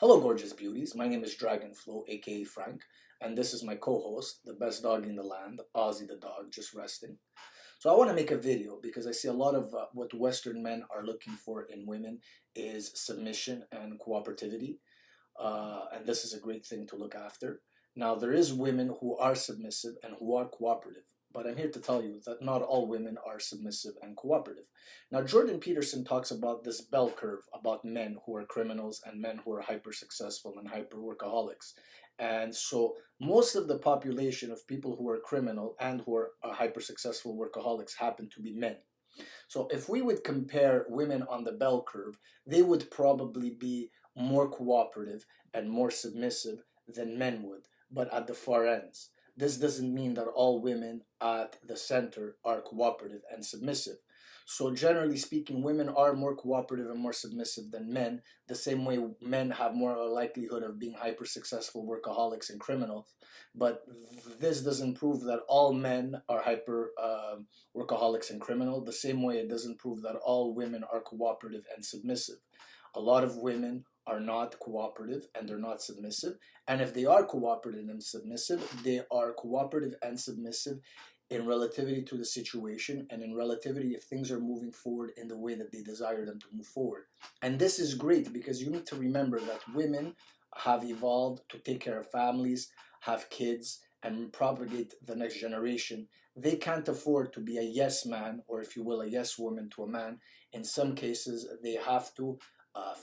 Hello, gorgeous beauties. My name is Dragonflow, aka Frank, and this is my co-host, the best dog in the land, Ozzy the dog, just resting. So I want to make a video because I see a lot of what Western men are looking for in women is submission and cooperativity, and this is a great thing to look after. Now there is women who are submissive and who are cooperative, but I'm here to tell you that not all women are submissive and cooperative. Now Jordan Peterson talks about this bell curve about men who are criminals and men who are hyper successful and hyper workaholics. And so most of the population of people who are criminal and who are hyper successful workaholics happen to be men. So if we would compare women on the bell curve, they would probably be more cooperative and more submissive than men would, but at the far ends. This doesn't mean that all women at the center are cooperative and submissive. So generally speaking, women are more cooperative and more submissive than men, the same way men have more likelihood of being hyper successful workaholics and criminals. But this doesn't prove that all men are hyper workaholics and criminal, the same way it doesn't prove that all women are cooperative and submissive. A lot of women are not cooperative and they're not submissive. And if they are cooperative and submissive, they are cooperative and submissive in relativity to the situation and in relativity if things are moving forward in the way that they desire them to move forward. And this is great because you need to remember that women have evolved to take care of families, have kids, and propagate the next generation. They can't afford to be a yes man, or if you will, a yes woman to a man. In some cases, they have to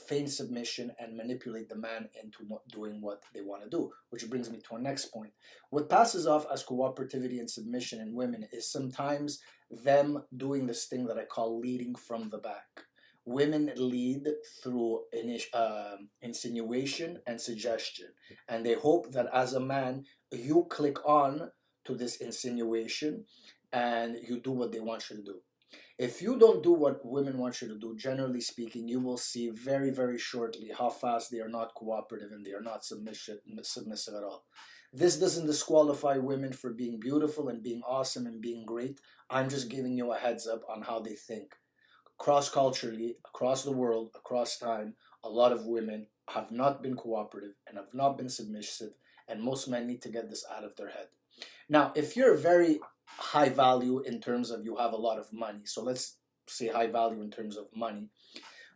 feign submission and manipulate the man into doing what they want to do, which brings me to our next point. What passes off as cooperativity and submission in women is sometimes them doing this thing that I call leading from the back. Women lead through insinuation and suggestion, and they hope that as a man, you click on to this insinuation and you do what they want you to do. If you don't do what women want you to do, generally speaking, you will see very, very shortly how fast they are not cooperative and they are not submissive at all. This doesn't disqualify women for being beautiful and being awesome and being great. I'm just giving you a heads up on how they think. Cross-culturally, across the world, across time, a lot of women have not been cooperative and have not been submissive, and most men need to get this out of their head. Now, if you're very high value in terms of you have a lot of money, so let's say high value in terms of money,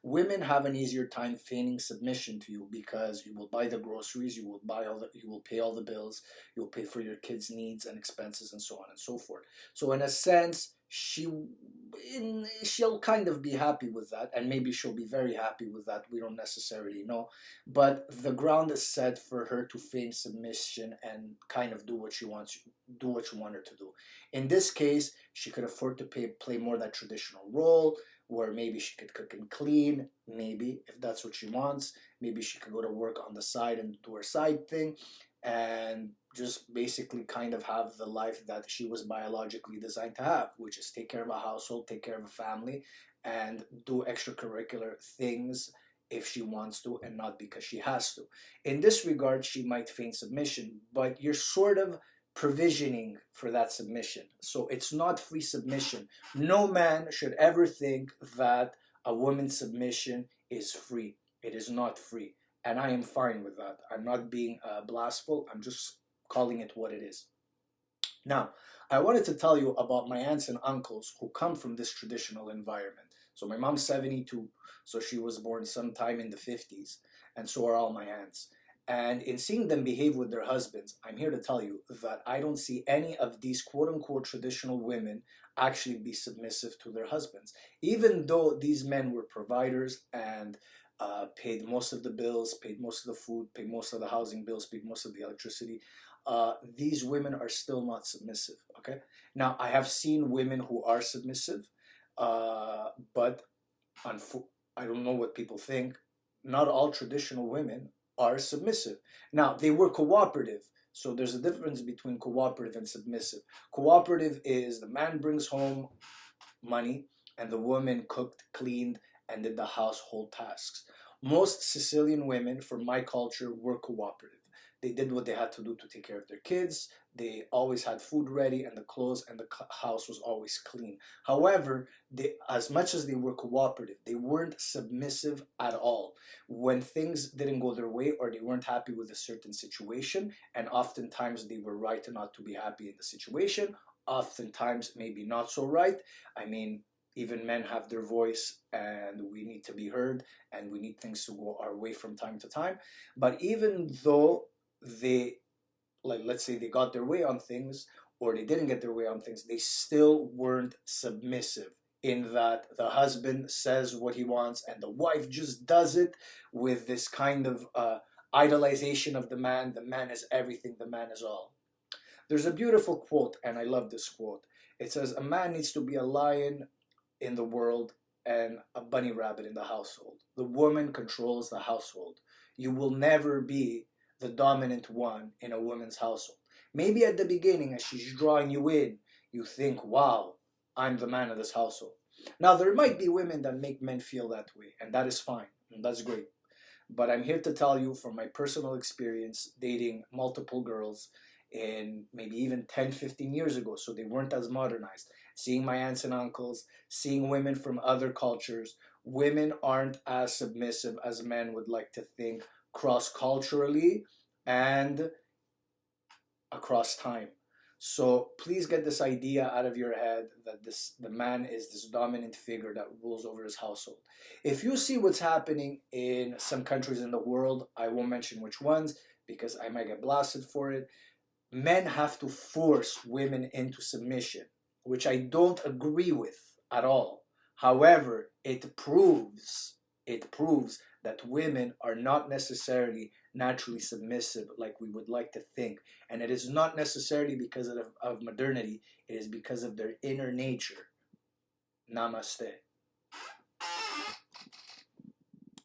women have an easier time feigning submission to you because you will buy the groceries, you will pay all the bills, you'll pay for your kids' needs and expenses and so on and so forth. So in a sense, she'll kind of be happy with that, and maybe she'll be very happy with that. We don't necessarily know, but the ground is set for her to feign submission and kind of do what she wants, do what you want her to do. In this case, she could afford to play more that traditional role, where maybe she could cook and clean, maybe if that's what she wants. Maybe she could go to work on the side and do her side thing, and just basically kind of have the life that she was biologically designed to have, which is take care of a household, take care of a family, and do extracurricular things if she wants to and not because she has to. In this regard, she might feign submission, but you're sort of provisioning for that submission. So it's not free submission. No man should ever think that a woman's submission is free. It is not free. And I am fine with that. I'm not being blastful. I'm just calling it what it is. Now, I wanted to tell you about my aunts and uncles who come from this traditional environment. So my mom's 72, so she was born sometime in the 50s, and so are all my aunts. And in seeing them behave with their husbands, I'm here to tell you that I don't see any of these quote-unquote traditional women actually be submissive to their husbands. Even though these men were providers and paid most of the bills, paid most of the food, paid most of the housing bills, paid most of the electricity, these women are still not submissive, okay? Now, I have seen women who are submissive, but I don't know what people think. Not all traditional women are submissive. Now, they were cooperative, so there's a difference between cooperative and submissive. Cooperative is the man brings home money and the woman cooked, cleaned, and did the household tasks. Most Sicilian women from my culture were cooperative. They did what they had to do to take care of their kids. They always had food ready and the clothes, and the house was always clean. However, as much as they were cooperative, they weren't submissive at all. When things didn't go their way or they weren't happy with a certain situation, and oftentimes they were right not to be happy in the situation, oftentimes maybe not so right. I mean, even men have their voice and we need to be heard, and we need things to go our way from time to time. But even though they, like, let's say they got their way on things or they didn't get their way on things, they still weren't submissive, in that the husband says what he wants and the wife just does it with this kind of idolization of the man. The man is everything, the man is all. There's a beautiful quote, and I love this quote. It says, "A man needs to be a lion in the world and a bunny rabbit in the household. The woman controls the household. You will never be the dominant one in a woman's household. Maybe at the beginning, as she's drawing you in, you think, wow, I'm the man of this household." Now, there might be women that make men feel that way, and that is fine, and that's great. But I'm here to tell you from my personal experience dating multiple girls in maybe even 10, 15 years ago, so they weren't as modernized, seeing my aunts and uncles, seeing women from other cultures, women aren't as submissive as men would like to think, cross-culturally and across time. So please get this idea out of your head that the man is this dominant figure that rules over his household. If you see what's happening in some countries in the world, I won't mention which ones because I might get blasted for it, men have to force women into submission, which I don't agree with at all. However, it proves that women are not necessarily naturally submissive like we would like to think. And it is not necessarily because of modernity, it is because of their inner nature. Namaste.